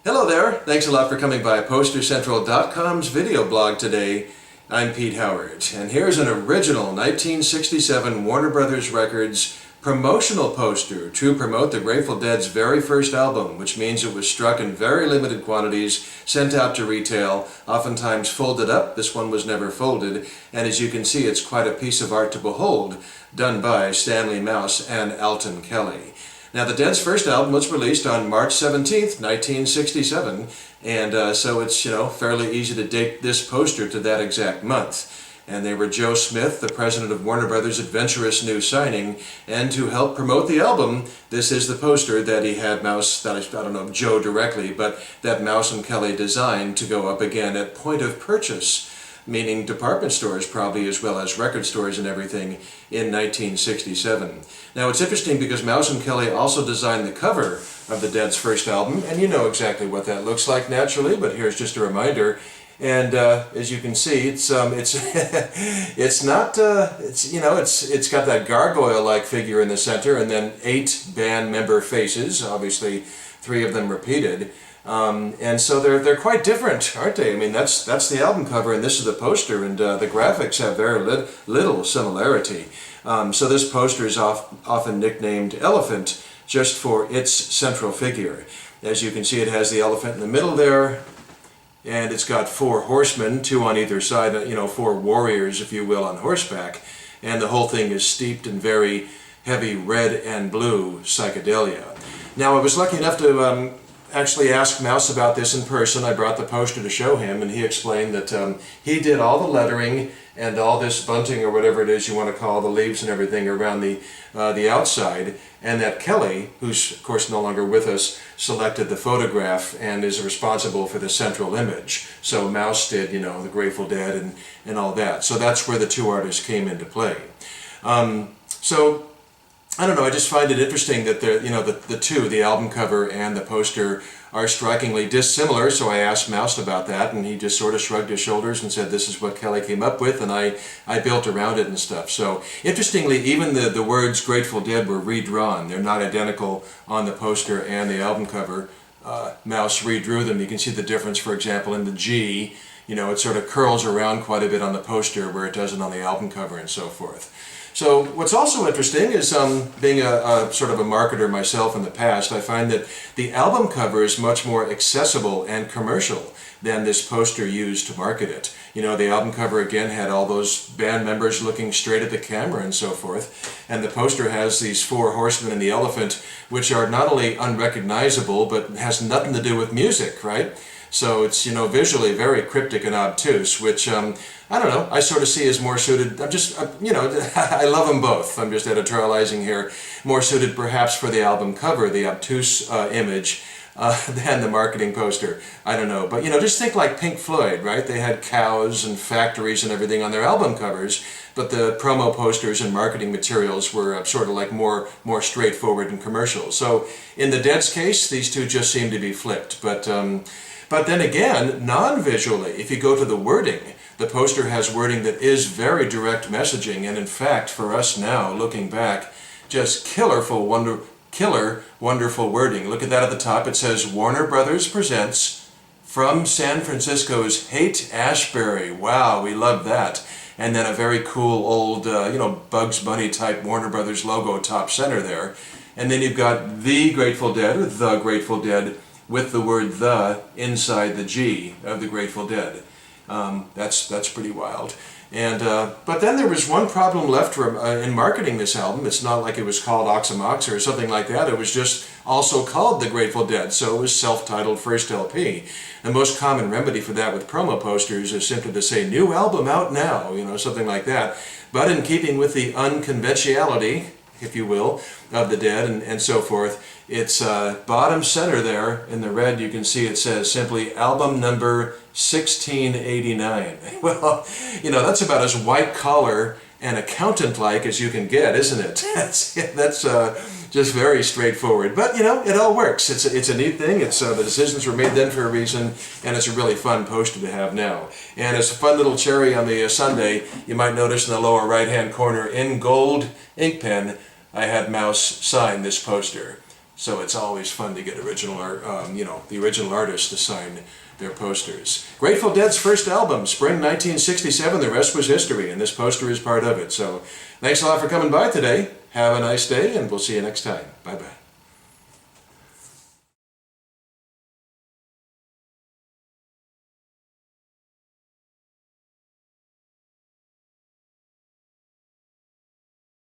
Hello there, thanks a lot for coming by PosterCentral.com's video blog today. I'm Pete Howard, and here's an original 1967 Warner Brothers Records promotional poster to promote the Grateful Dead's very first album, which means it was struck in very limited quantities, sent out to retail, oftentimes folded up. This one was never folded, and as you can see, it's quite a piece of art to behold, done by Stanley Mouse and Alton Kelly. Now, the Dead's first album was released on March 17th, 1967, and so it's, fairly easy to date this poster to that exact month. And they were Joe Smith, the president of Warner Brothers' adventurous new signing, and to help promote the album, this is the poster that he had Mouse, I don't know Joe directly, but that Mouse and Kelly designed to go up again at point of purchase, meaning department stores probably, as well as record stores and everything, in 1967. Now it's interesting because Mouse and Kelly also designed the cover of the Dead's first album, and you know exactly what that looks like naturally, but here's just a reminder. And as you can see, it's got that gargoyle-like figure in the center, and then 8 band member faces, obviously 3 of them repeated. And so they're quite different, aren't they? I mean, that's the album cover, and this is the poster, and the graphics have very little similarity. So this poster is often nicknamed Elephant, just for its central figure. As you can see, it has the elephant in the middle there, and it's got 4 horsemen, 2 on either side, 4 warriors, if you will, on horseback, and the whole thing is steeped in very heavy red and blue psychedelia. Now, I was lucky enough to actually asked Mouse about this in person. I brought the poster to show him, and he explained that he did all the lettering and all this bunting, or whatever it is you want to call the leaves and everything around the outside, and that Kelly, who's of course no longer with us, selected the photograph and is responsible for the central image. So Mouse did, the Grateful Dead and all that. So that's where the 2 artists came into play. So I don't know, I just find it interesting that the 2, the album cover and the poster, are strikingly dissimilar, so I asked Mouse about that, and he just sort of shrugged his shoulders and said this is what Kelly came up with, and I built around it and stuff. So, interestingly, even the words Grateful Dead were redrawn. They're not identical on the poster and the album cover. Mouse redrew them. You can see the difference, for example, in the G. It sort of curls around quite a bit on the poster where it doesn't on the album cover and so forth. So what's also interesting is, being a sort of a marketer myself in the past, I find that the album cover is much more accessible and commercial than this poster used to market it. The album cover again had all those band members looking straight at the camera and so forth, and the poster has these 4 horsemen and the elephant, which are not only unrecognizable, but has nothing to do with music, right? So it's, visually very cryptic and obtuse, which, I don't know, I sort of see as more suited, I love them both, I'm just editorializing here, more suited perhaps for the album cover, the obtuse image, than the marketing poster. I don't know, but just think like Pink Floyd, right? They had cows and factories and everything on their album covers, but the promo posters and marketing materials were sort of like more straightforward and commercial. So in the Dead's case, these 2 just seem to be flipped, but then again, non-visually, if you go to the wording, the poster has wording that is very direct messaging, and in fact, for us now, looking back, just killer, wonderful wording. Look at that at the top. It says, Warner Brothers presents from San Francisco's Haight-Ashbury. Wow, we love that. And then a very cool old, Bugs Bunny type Warner Brothers logo top center there. And then you've got the Grateful Dead, or the Grateful Dead, with the word "the" inside the G of the Grateful Dead. That's pretty wild. And but then there was one problem left in marketing this album. It's not like it was called Oxymox or something like that. It was just also called The Grateful Dead, so it was self-titled first LP. The most common remedy for that with promo posters is simply to say, new album out now, something like that. But in keeping with the unconventionality, if you will, of the Dead and so forth, it's bottom center there in the red. You can see it says simply album number 1689. Well, that's about as white collar and accountant-like as you can get, isn't it? That's just very straightforward. But it all works. It's a neat thing. It's the decisions were made then for a reason, and it's a really fun poster to have now. And as a fun little cherry on the sundae, you might notice in the lower right-hand corner in gold ink pen, I had Mouse sign this poster. So it's always fun to get original art, the original artist to sign their posters. Grateful Dead's first album, spring 1967, the rest was history, and this poster is part of it. So thanks a lot for coming by today. Have a nice day, and we'll see you next time. Bye-bye.